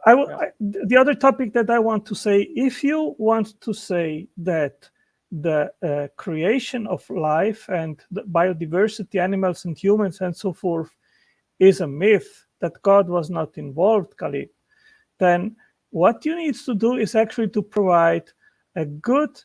The other topic that I want to say, if you want to say that the creation of life and the biodiversity, animals and humans and so forth, is a myth, that God was not involved, Ghalib, then what you need to do is actually to provide a good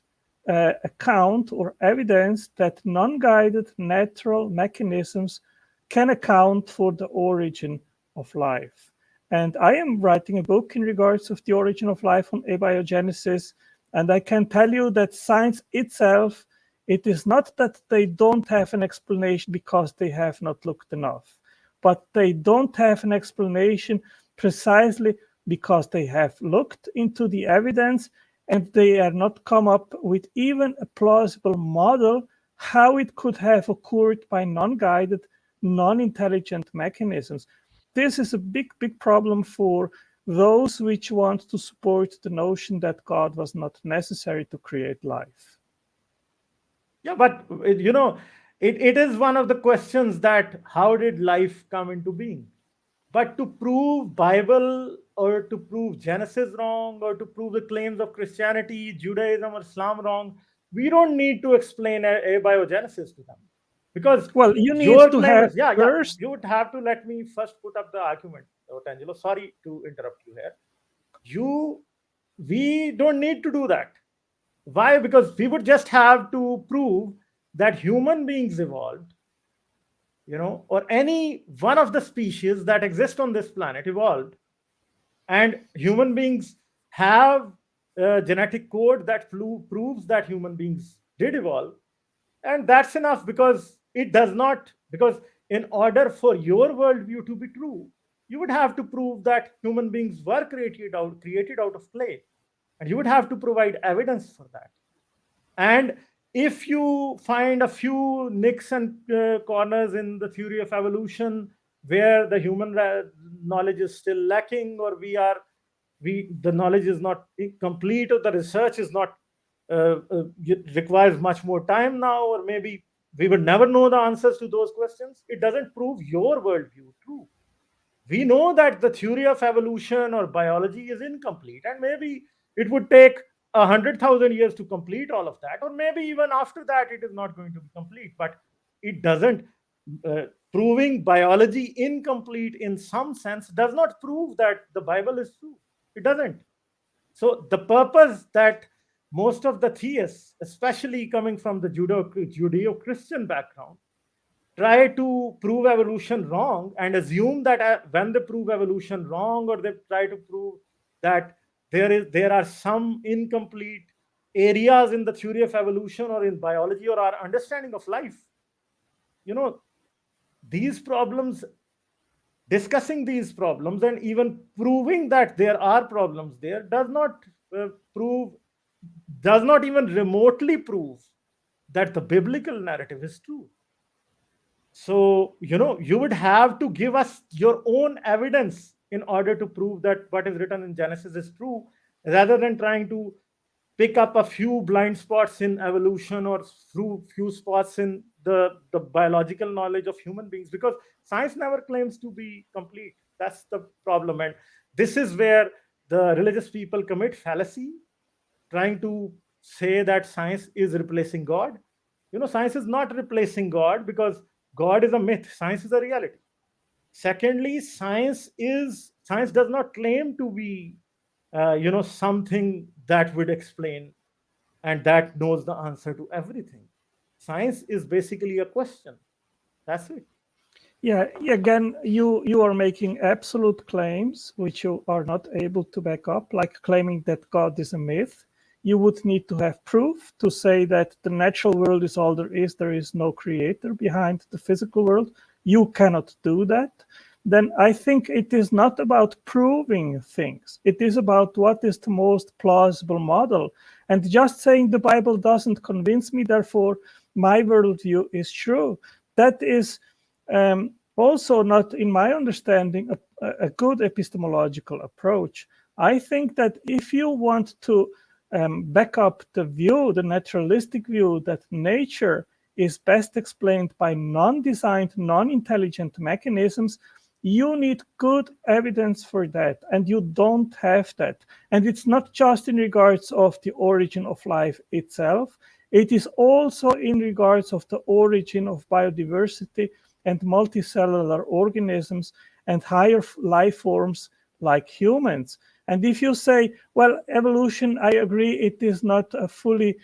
account or evidence that non-guided natural mechanisms can account for the origin of life. And I am writing a book in regards of the origin of life on abiogenesis, and I can tell you that science itself, it is not that they don't have an explanation because they have not looked enough, but they don't have an explanation precisely because they have looked into the evidence and they are not come up with even a plausible model how it could have occurred by non-guided, non-intelligent mechanisms. This is a big problem for those which want to support the notion that God was not necessary to create life. Yeah, but it is one of the questions that how did life come into being? But to prove Bible or to prove Genesis wrong or to prove the claims of Christianity, Judaism, or Islam wrong, we don't need to explain abiogenesis to them. Because you need your to claim have is, yeah, first. you would have to let me first put up the argument, Angelo. Sorry to interrupt you here. We don't need to do that. Why? Because we would just have to prove that human beings evolved, or any one of the species that exist on this planet evolved, and human beings have a genetic code that proves that human beings did evolve, and that's enough. Because it does not, because in order for your worldview to be true, you would have to prove that human beings were created out of clay, and you would have to provide evidence for that. And if you find a few nicks and corners in the theory of evolution where the human knowledge is still lacking, or the knowledge is not complete, or the research is not it requires much more time now, or maybe we would never know the answers to those questions, it doesn't prove your worldview true. We know that the theory of evolution or biology is incomplete, and maybe it would take 100,000 years to complete all of that, or maybe even after that it is not going to be complete. But it doesn't, proving biology incomplete in some sense does not prove that the Bible is true. It doesn't. So the purpose that most of the theists, especially coming from the Judeo-Christian background, try to prove evolution wrong and assume that when they prove evolution wrong, or they try to prove that there are some incomplete areas in the theory of evolution or in biology or our understanding of life, these problems, discussing these problems and even proving that there are problems there does not even remotely prove that the biblical narrative is true. So, you would have to give us your own evidence in order to prove that what is written in Genesis is true, rather than trying to pick up a few blind spots in evolution or few spots in the biological knowledge of human beings, because science never claims to be complete. That's the problem. And this is where the religious people commit fallacy, trying to say that science is replacing God. Science is not replacing God, because God is a myth. Science is a reality. Secondly, science does not claim to be something that would explain and that knows the answer to everything. Science is basically a question. That's it. Yeah, again, you are making absolute claims which you are not able to back up, like claiming that God is a myth. You would need to have proof to say that the natural world is all there is no creator behind the physical world. You cannot do that. Then I think it is not about proving things. It is about what is the most plausible model. And just saying the Bible doesn't convince me, therefore my worldview is true. That is also not, in my understanding, a good epistemological approach. I think that if you want to back up the view, the naturalistic view, that nature is best explained by non-designed, non-intelligent mechanisms, You need good evidence for that, and you don't have that. And it's not just in regards of the origin of life itself, it is also in regards of the origin of biodiversity and multicellular organisms and higher life forms like humans. And if you say, well, evolution, I agree, it is not a fully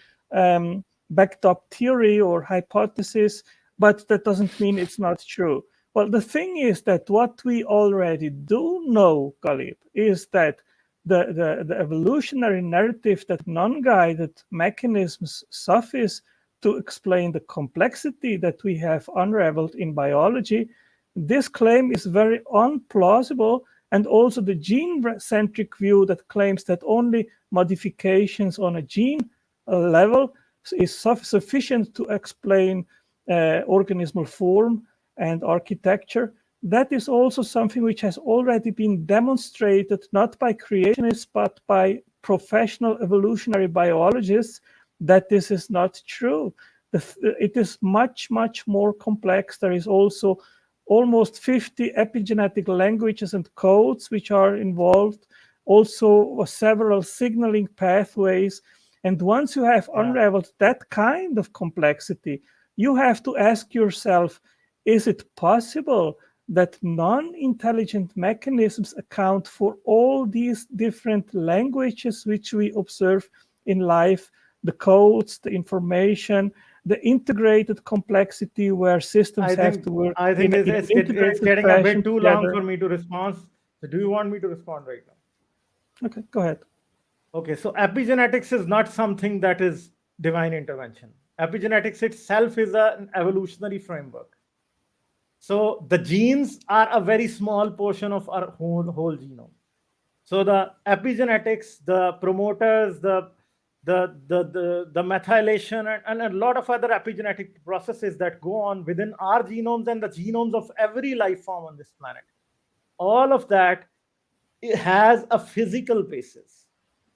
backed up theory or hypothesis, but that doesn't mean it's not true. Well, the thing is that what we already do know, Ghalib, is that the evolutionary narrative that non-guided mechanisms suffice to explain the complexity that we have unraveled in biology, this claim is very unplausible. And also the gene-centric view that claims that only modifications on a gene level is sufficient to explain organismal form and architecture. That is also something which has already been demonstrated, not by creationists, but by professional evolutionary biologists, that this is not true. It is much, much more complex. There is also almost 50 epigenetic languages and codes which are involved, also several signaling pathways. And once you have unraveled that kind of complexity, you have to ask yourself, is it possible that non-intelligent mechanisms account for all these different languages which we observe in life, the codes, the information, the integrated complexity where systems have to work I think in it's integrated getting a bit too long together. for me to respond. So do you want me to respond right now? Okay, go ahead. Okay, so epigenetics is not something that is divine intervention. Epigenetics itself is an evolutionary framework. So the genes are a very small portion of our whole genome. So the epigenetics, the promoters, the methylation, and a lot of other epigenetic processes that go on within our genomes and the genomes of every life form on this planet, all of that, it has a physical basis.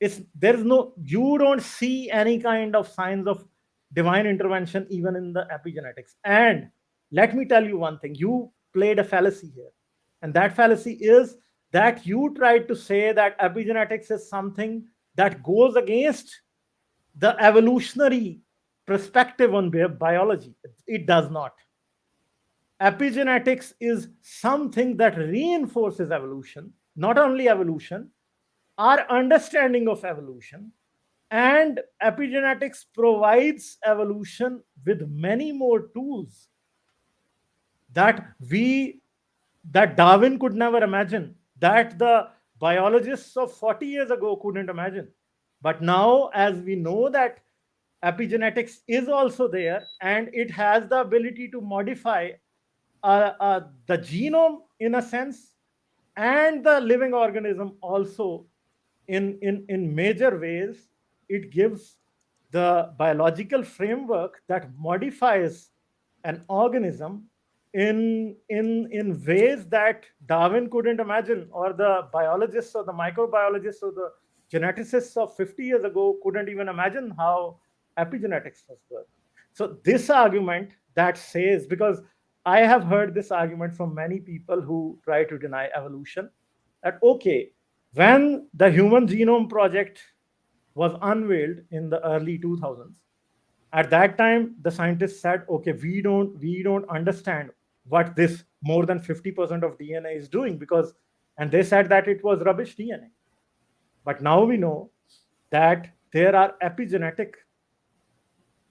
You don't see any kind of signs of divine intervention even in the epigenetics. And let me tell you one thing, you played a fallacy here, and that fallacy is that you tried to say that epigenetics is something that goes against the evolutionary perspective on biology. It does not. Epigenetics is something that reinforces evolution, not only evolution, our understanding of evolution. And epigenetics provides evolution with many more tools that Darwin could never imagine, that the biologists of 40 years ago couldn't imagine. But now, as we know that epigenetics is also there, and it has the ability to modify the genome in a sense, and the living organism also in major ways, it gives the biological framework that modifies an organism in ways that Darwin couldn't imagine, or the biologists or the microbiologists or the geneticists of 50 years ago couldn't even imagine how epigenetics was work. So this argument that says, because I have heard this argument from many people who try to deny evolution, that okay, when the Human Genome Project was unveiled in the early 2000s, at that time the scientists said, okay, we don't understand what this more than 50% of DNA is doing, because, and they said that it was rubbish DNA. But now we know that there are epigenetic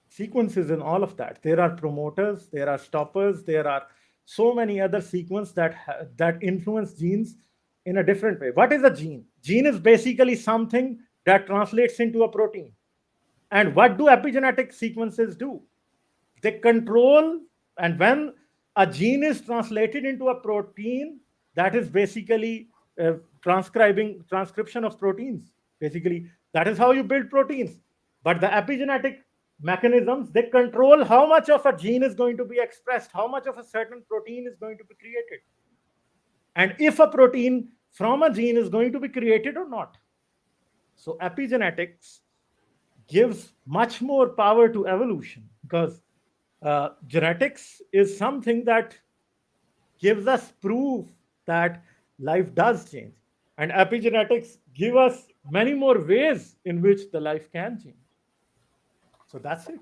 sequences in all of that. There are promoters, there are stoppers, there are so many other sequences that influence genes in a different way. What is a gene? Gene is basically something that translates into a protein. And what do epigenetic sequences do? They control, and when a gene is translated into a protein, that is basically transcription of proteins. Basically, that is how you build proteins. But the epigenetic mechanisms, they control how much of a gene is going to be expressed, how much of a certain protein is going to be created, and if a protein from a gene is going to be created or not. So epigenetics gives much more power to evolution, because genetics is something that gives us proof that life does change. And epigenetics give us many more ways in which the life can change. So that's it.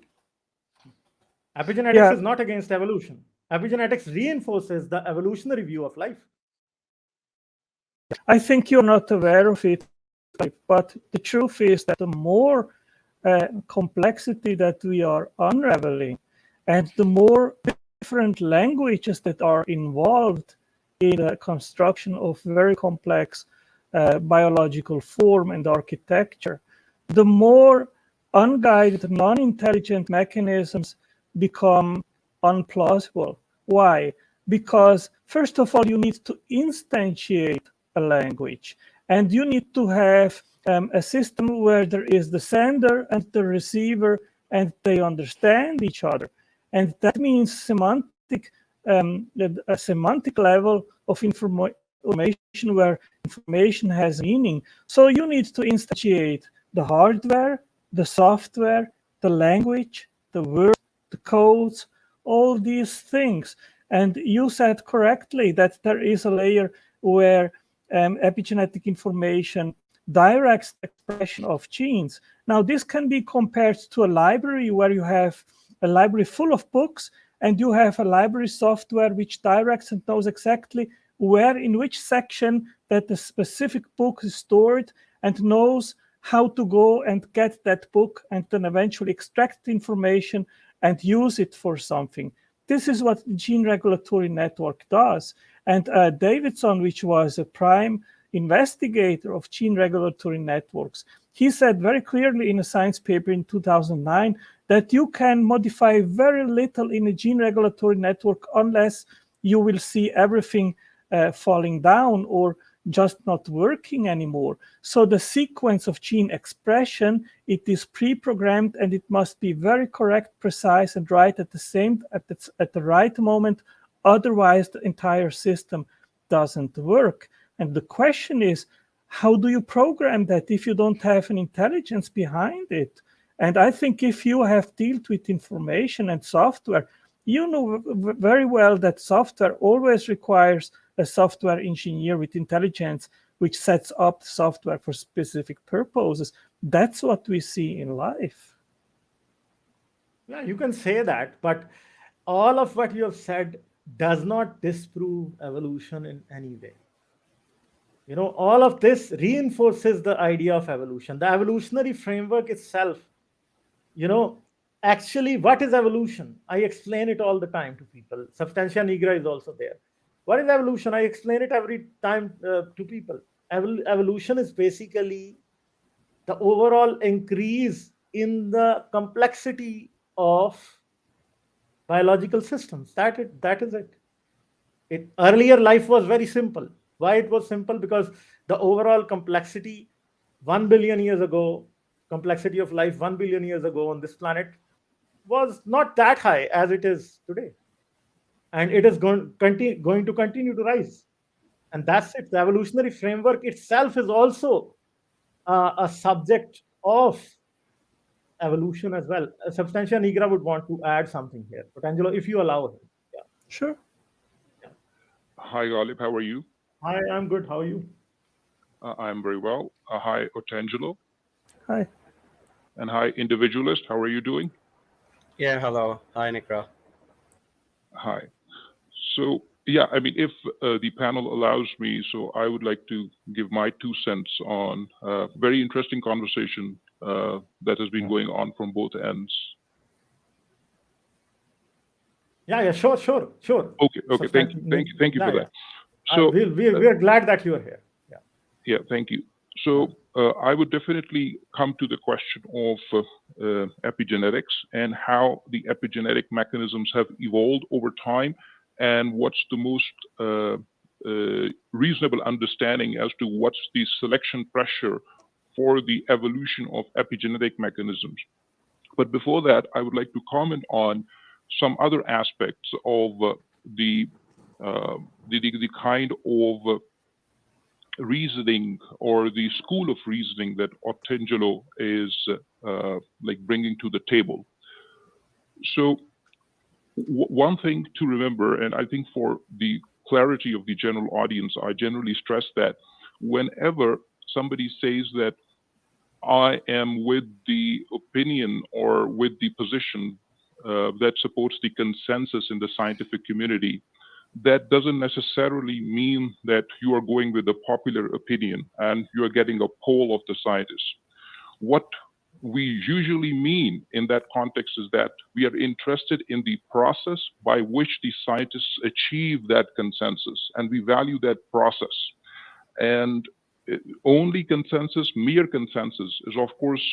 Epigenetics Yeah, is not against evolution. Epigenetics reinforces the evolutionary view of life. I think you're not aware of it, but the truth is that the more complexity that we are unraveling, and the more different languages that are involved in the construction of very complex biological form and architecture, the more unguided, non-intelligent mechanisms become unplausible. Why? Because first of all, you need to instantiate a language, and you need to have a system where there is the sender and the receiver, and they understand each other. And that means a semantic level of information where information has meaning. So you need to instantiate the hardware, the software, the language, the words, the codes, all these things. And you said correctly that there is a layer where epigenetic information directs the expression of genes. Now, this can be compared to a library where you have a library full of books, and you have a library software which directs and knows exactly where, in which section that the specific book is stored, and knows how to go and get that book and then eventually extract the information and use it for something. This is what the gene regulatory network does. And Davidson, which was a prime investigator of gene regulatory networks, he said very clearly in a science paper in 2009 that you can modify very little in a gene regulatory network unless you will see everything falling down or just not working anymore. So the sequence of gene expression, it is pre-programmed, and it must be very correct, precise, and right at the right moment. Otherwise, the entire system doesn't work. And the question is, how do you program that if you don't have an intelligence behind it? And I think if you have dealt with information and software, you know very well that software always requires a software engineer with intelligence, which sets up software for specific purposes. That's what we see in life. Yeah, you can say that, but all of what you have said does not disprove evolution in any way. All of this reinforces the idea of evolution. The evolutionary framework itself, you know, actually, what is evolution? I explain it all the time to people. Substantia nigra is also there. What is evolution? I explain it every time to people. Evolution is basically the overall increase in the complexity of biological systems. That is it. Earlier life was very simple. Why it was simple? Because the overall complexity 1 billion years ago, complexity of life 1 billion years ago on this planet was not that high as it is today. And it is going to continue to rise. And that's it. The evolutionary framework itself is also a subject of evolution as well. Substantia nigra would want to add something here. But Angelo, if you allow him. Yeah. Sure. Hi, Ghalib. How are you? Hi, I'm good. How are you? I'm very well. Hi, Otangelo. Hi. And hi, Individualist. How are you doing? Yeah, hello. Hi, Nikra. Hi. So, yeah, I mean, if the panel allows me, so I would like to give my 2 cents on a very interesting conversation that has been going on from both ends. Yeah, sure. Okay. Thank you for that. So we're glad that you are here. Yeah, thank you. So I would definitely come to the question of epigenetics and how the epigenetic mechanisms have evolved over time, and what's the most reasonable understanding as to what's the selection pressure for the evolution of epigenetic mechanisms. But before that, I would like to comment on some other aspects of the kind of reasoning or the school of reasoning that Otangelo is bringing to the table. So one thing to remember, and I think for the clarity of the general audience, I generally stress that whenever somebody says that I am with the opinion or with the position that supports the consensus in the scientific community, that doesn't necessarily mean that you are going with the popular opinion and you are getting a poll of the scientists. What we usually mean in that context is that we are interested in the process by which the scientists achieve that consensus, and we value that process. And only consensus, mere consensus, is of course,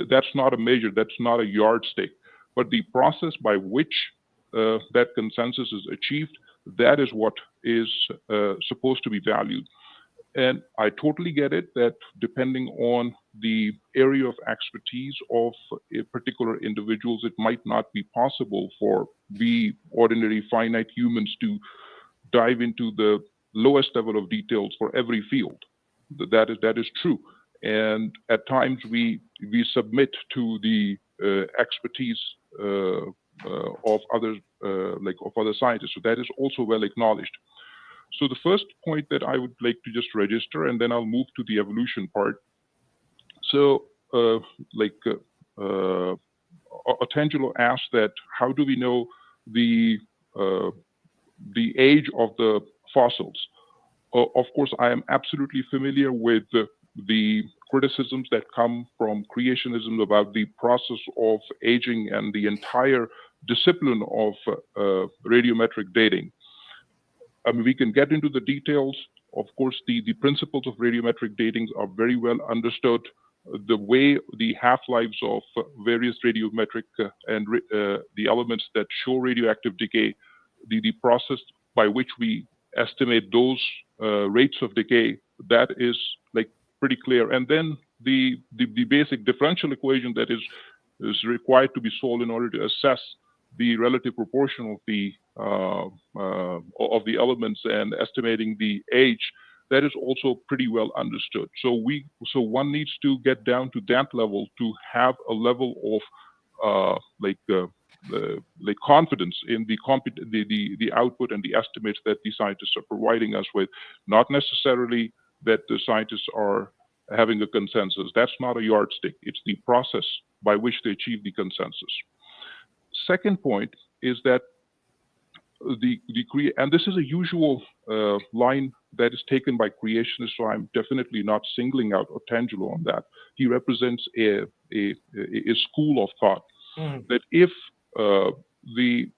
that's not a measure, that's not a yardstick. But the process by which that consensus is achieved, that is what is supposed to be valued. And I totally get it that depending on the area of expertise of a particular individuals, it might not be possible for we ordinary finite humans to dive into the lowest level of details for every field. That is true. And at times we submit to the expertise of others, like of other scientists. So that is also well acknowledged. So the first point that I would like to just register, and then I'll move to the evolution part. So, Otangelo asked that how do we know the age of the fossils? Of course, I am absolutely familiar with the criticisms that come from creationism about the process of aging and the entire discipline of radiometric dating. I mean, we can get into the details. Of course, the principles of radiometric datings are very well understood. The way the half-lives of various radiometric and the elements that show radioactive decay, the process by which we estimate those rates of decay, that is like pretty clear. And then the basic differential equation that is required to be solved in order to assess the relative proportion of the elements and estimating the age, that is also pretty well understood. So one needs to get down to that level to have a level of confidence in the output and the estimates that the scientists are providing us with, not necessarily that the scientists are having a consensus. That's not a yardstick. It's the process by which they achieve the consensus. Second point is that and this is a usual line that is taken by creationists, so I'm definitely not singling out Otangelo on that. He represents a school of thought that if the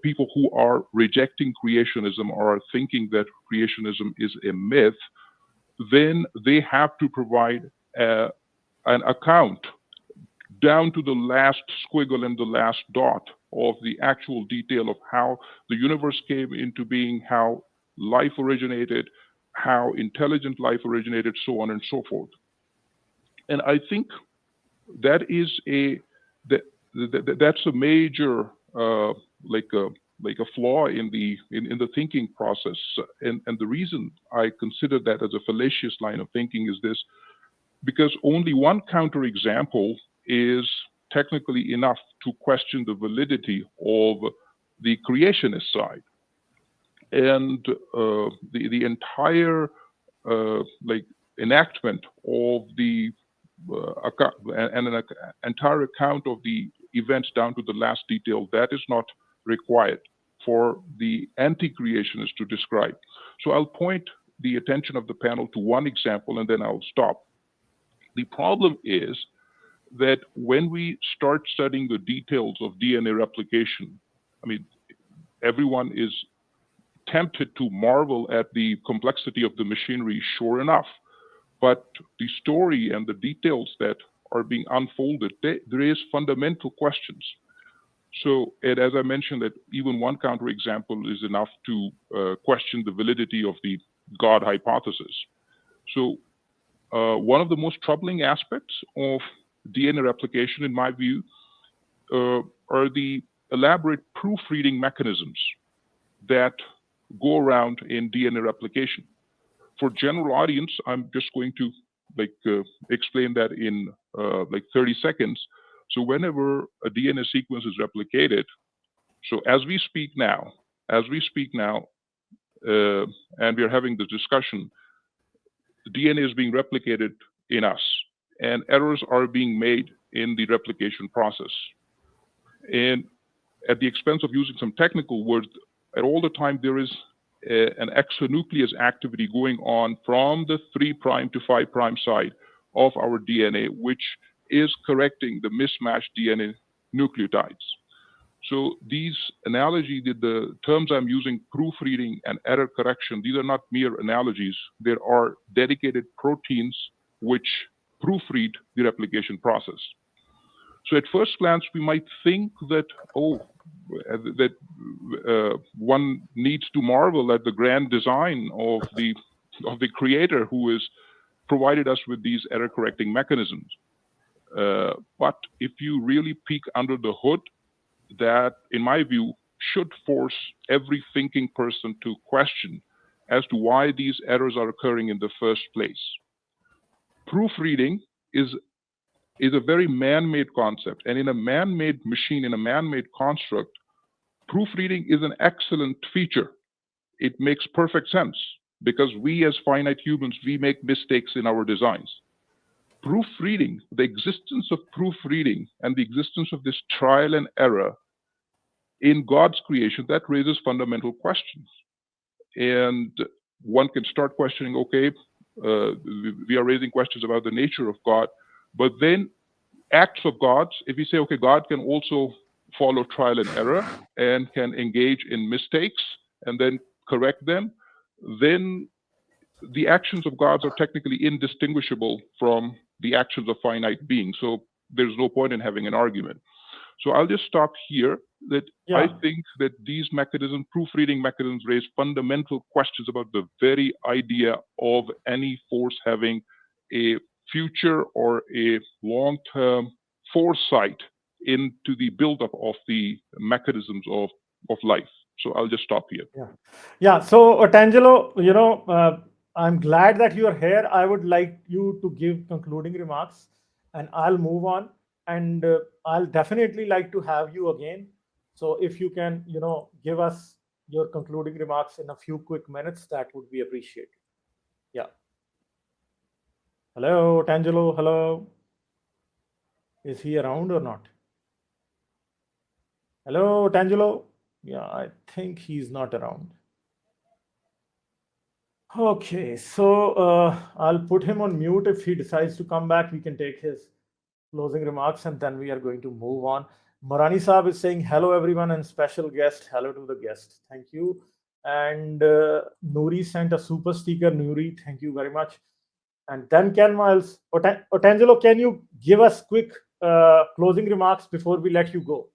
people who are rejecting creationism or are thinking that creationism is a myth, then they have to provide an account down to the last squiggle and the last dot of the actual detail of how the universe came into being, how life originated, how intelligent life originated, so on and so forth. And I think that is that's a major like a flaw in the thinking process. And the reason I consider that as a fallacious line of thinking is this: because only one counterexample is technically enough to question the validity of the creationist side. And the entire enactment of the an entire account of the events down to the last detail, that is not required for the anti-creationist to describe. So I'll point the attention of the panel to one example and then I'll stop. The problem is that when we start studying the details of DNA replication, I mean, everyone is tempted to marvel at the complexity of the machinery, sure enough. But the story and the details that are being unfolded, there is fundamental questions. So, and as I mentioned, that even one counterexample is enough to question the validity of the God hypothesis. So, one of the most troubling aspects of DNA replication, in my view, are the elaborate proofreading mechanisms that go around in DNA replication. For general audience, I'm just going to explain that in 30 seconds. So whenever a DNA sequence is replicated, So as we speak now, and we are having this discussion, the DNA is being replicated in us, and errors are being made in the replication process. And at the expense of using some technical words, at all the time there is an exonuclease activity going on from the 3' to 5' side of our DNA, which is correcting the mismatched DNA nucleotides. So these analogy, the terms I'm using, proofreading and error correction, these are not mere analogies. There are dedicated proteins which proofread the replication process. So at first glance, we might think that, one needs to marvel at the grand design of the creator who has provided us with these error correcting mechanisms. But if you really peek under the hood, that, in my view, should force every thinking person to question as to why these errors are occurring in the first place. Proofreading is a very man-made concept, and in a man-made machine, in a man-made construct, proofreading is an excellent feature. It makes perfect sense because we as finite humans, we make mistakes in our designs. Proofreading, the existence of proofreading and the existence of this trial and error in God's creation, that raises fundamental questions. And one can start questioning, okay, we are raising questions about the nature of God, but then acts of God, if we say, okay, God can also follow trial and error and can engage in mistakes and then correct them, then the actions of God are technically indistinguishable from the actions of finite beings. So there's no point in having an argument. So I'll just stop here. I think that these mechanisms, proofreading mechanisms, raise fundamental questions about the very idea of any force having a future or a long-term foresight into the buildup of the mechanisms of life. So I'll just stop here. Yeah. So Tangelo, I'm glad that you are here. I would like you to give concluding remarks, and I'll move on. And I'll definitely like to have you again. So if you can, give us your concluding remarks in a few quick minutes, that would be appreciated. Yeah. Hello, Tangelo. Hello. Is he around or not? Hello, Tangelo. Yeah, I think he's not around. Okay, so I'll put him on mute. If he decides to come back, we can take his closing remarks and then we are going to move on. Marani Saab is saying hello everyone and special guest, hello to the guest. Thank you. And Nuri sent a super sticker. Nuri, thank you very much. And then Ken Miles, Otangelo, can you give us quick closing remarks before we let you go?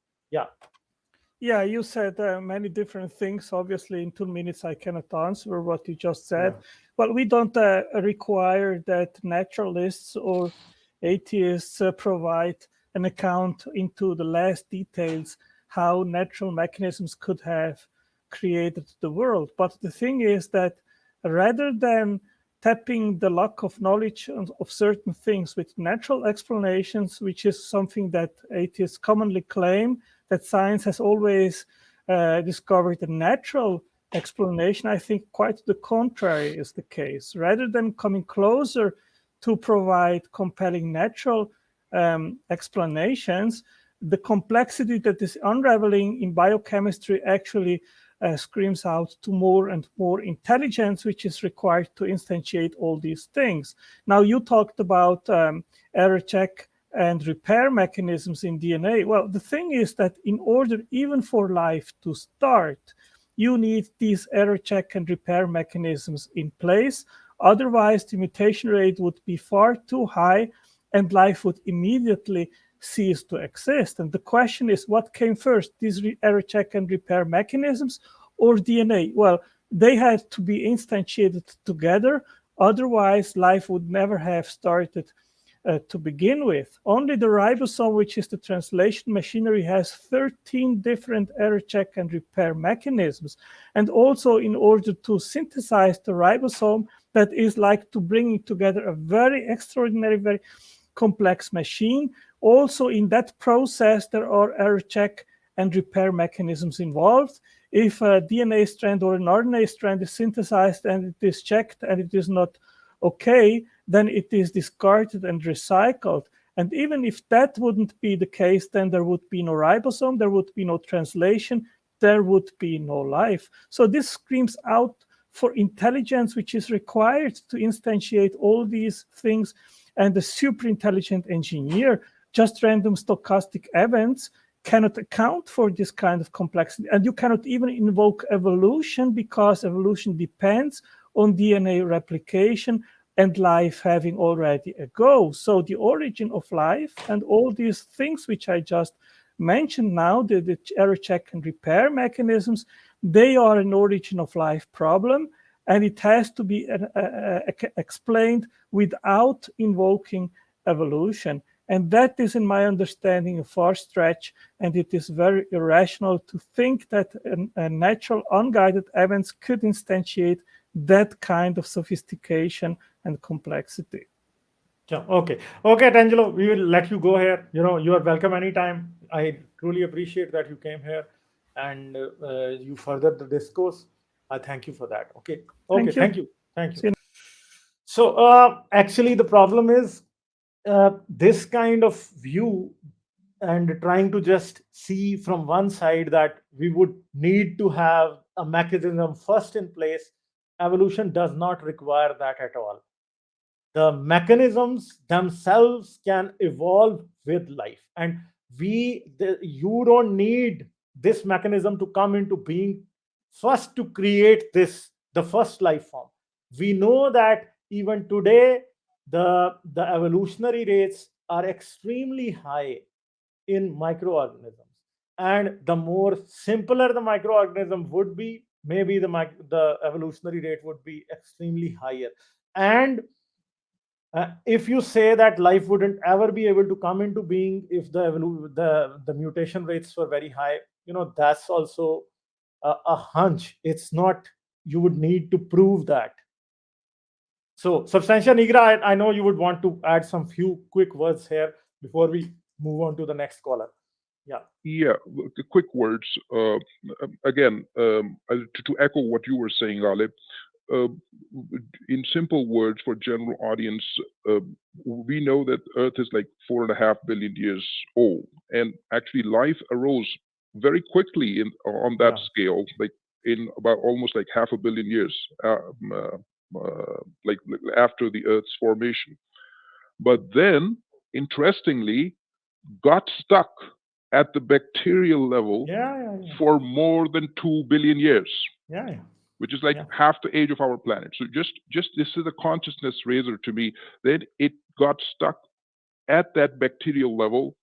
Yeah, you said many different things. Obviously, in 2 minutes, I cannot answer what you just said. Yeah. But we don't require that naturalists or atheists provide an account into the last details how natural mechanisms could have created the world. But the thing is that rather than tapping the lack of knowledge of certain things with natural explanations, which is something that atheists commonly claim, that science has always discovered a natural explanation, I think quite the contrary is the case. Rather than coming closer to provide compelling natural explanations, the complexity that is unraveling in biochemistry actually screams out to more and more intelligence, which is required to instantiate all these things. Now, you talked about error check and repair mechanisms in DNA. Well, the thing is that in order even for life to start, you need these error check and repair mechanisms in place. Otherwise, the mutation rate would be far too high and life would immediately cease to exist. And the question is, what came first, these error check and repair mechanisms or DNA? Well, they had to be instantiated together. Otherwise, life would never have started to begin with. Only the ribosome, which is the translation machinery, has 13 different error check and repair mechanisms. And also, in order to synthesize the ribosome, that is like to bring together a very extraordinary, very complex machine. Also, in that process, there are error check and repair mechanisms involved. If a DNA strand or an RNA strand is synthesized and it is checked and it is not okay, then it is discarded and recycled. And even if that wouldn't be the case, then there would be no ribosome, there would be no translation, there would be no life. So this screams out for intelligence, which is required to instantiate all these things. And the super intelligent engineer, just random stochastic events, cannot account for this kind of complexity. And you cannot even invoke evolution, because evolution depends on DNA replication and life having already a go. So the origin of life and all these things which I just mentioned now, the error check and repair mechanisms, they are an origin of life problem, and it has to be explained without invoking evolution. And that is, in my understanding, a far stretch, and it is very irrational to think that a natural unguided events could instantiate that kind of sophistication and complexity. Yeah, okay, Tangelo, we will let you go here. You are welcome anytime. I truly appreciate that you came here and you furthered the discourse. I thank you for that. Okay, thank you. So actually the problem is this kind of view and trying to just see from one side that we would need to have a mechanism first in place. Evolution does not require that at all. The mechanisms themselves can evolve with life, and you don't need this mechanism to come into being first to create the first life form. We know that even today the evolutionary rates are extremely high in microorganisms, and the more simpler the microorganism would be, maybe the evolutionary rate would be extremely higher. And if you say that life wouldn't ever be able to come into being if the mutation rates were very high, that's also a hunch. It's not, you would need to prove that. So Substantia Nigra, I know you would want to add some few quick words here before we move on to the next caller. Yeah, quick words. Again, to echo what you were saying, Ghalib, in simple words for general audience, we know that Earth is like 4.5 billion years old, and actually life arose very quickly on that scale, like in about almost like 500 million years, like after the Earth's formation. But then, interestingly, got stuck at the bacterial level for more than 2 billion years. Which is like half the age of our planet. So just this is a consciousness raiser to me, that it got stuck at that bacterial level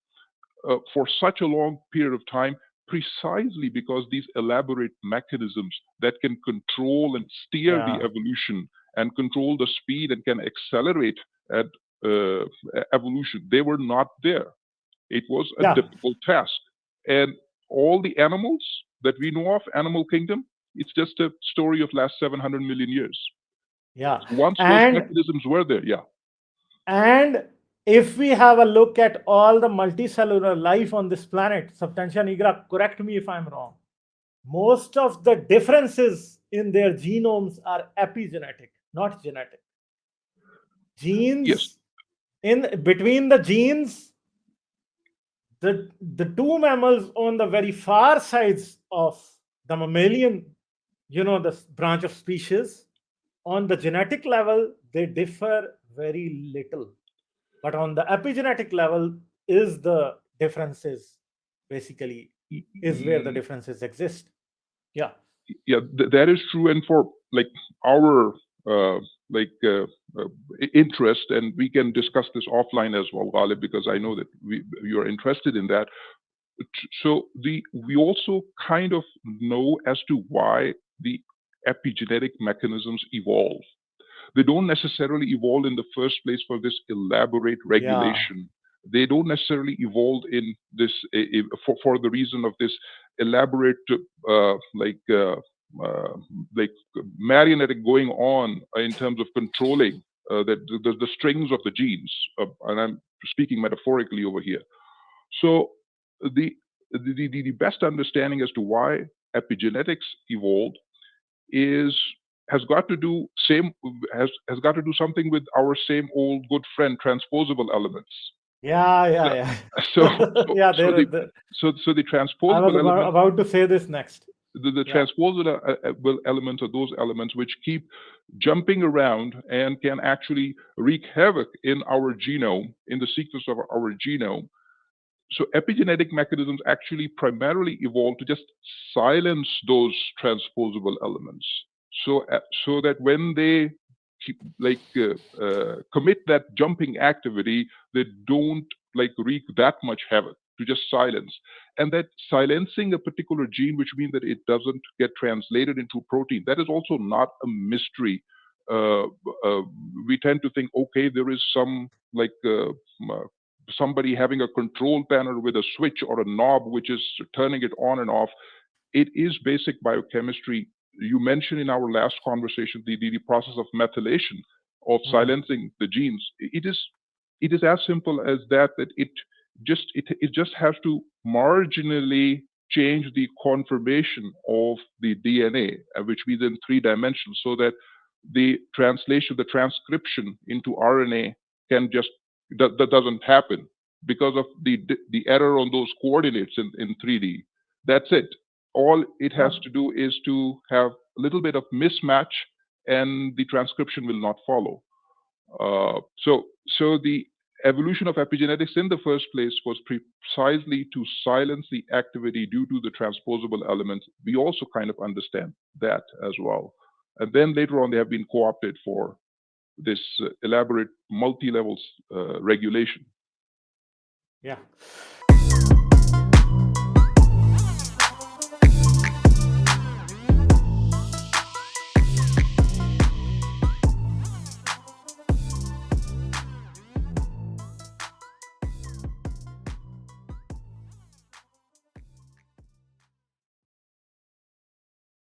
for such a long period of time, precisely because these elaborate mechanisms that can control and steer the evolution and control the speed and can accelerate at evolution, they were not there. It was a difficult task. And all the animals that we know of, animal kingdom, it's just a story of last 700 million years. Once those mechanisms were there, And if we have a look at all the multicellular life on this planet, Substantia Nigra, correct me if I'm wrong, most of the differences in their genomes are epigenetic, not genetic. Genes, between the genes, the two mammals on the very far sides of the mammalian, the branch of species, on the genetic level, they differ very little. But on the epigenetic level is the differences, basically, is where the differences exist. That is true. And for like our interest, and we can discuss this offline as well, Ghalib, because I know that you are interested in that. So we also kind of know as to why the epigenetic mechanisms evolve. They don't necessarily evolve in the first place for this elaborate regulation. They don't necessarily evolve in this for the reason of this elaborate marionetting going on in terms of controlling the strings of the genes. And I'm speaking metaphorically over here. So the best understanding as to why epigenetics evolved has got to do something with our same old good friend transposable elements. Yeah. So Yeah, so the I transposable was elements, about to say this next. the Yeah. transposable elements are those elements which keep jumping around and can actually wreak havoc in our genome, in the sequence of our genome. So epigenetic mechanisms actually primarily evolved to just silence those transposable elements, so that when they commit that jumping activity, they don't wreak that much havoc, to just silence. And that silencing a particular gene, which means that it doesn't get translated into protein, that is also not a mystery. We tend to think, okay, there is some somebody having a control panel with a switch or a knob which is turning it on and off. It is basic biochemistry. You mentioned in our last conversation the process of methylation, of silencing the genes. It is as simple as that it just has to marginally change the conformation of the DNA, which means in 3 dimensions, so that the transcription into RNA that doesn't happen because of the error on those coordinates in 3D. That's it. All it has to do is to have a little bit of mismatch, and the transcription will not follow. So the evolution of epigenetics in the first place was precisely to silence the activity due to the transposable elements. We also kind of understand that as well. And then later on, they have been co-opted for this elaborate multi-level regulation. Yeah.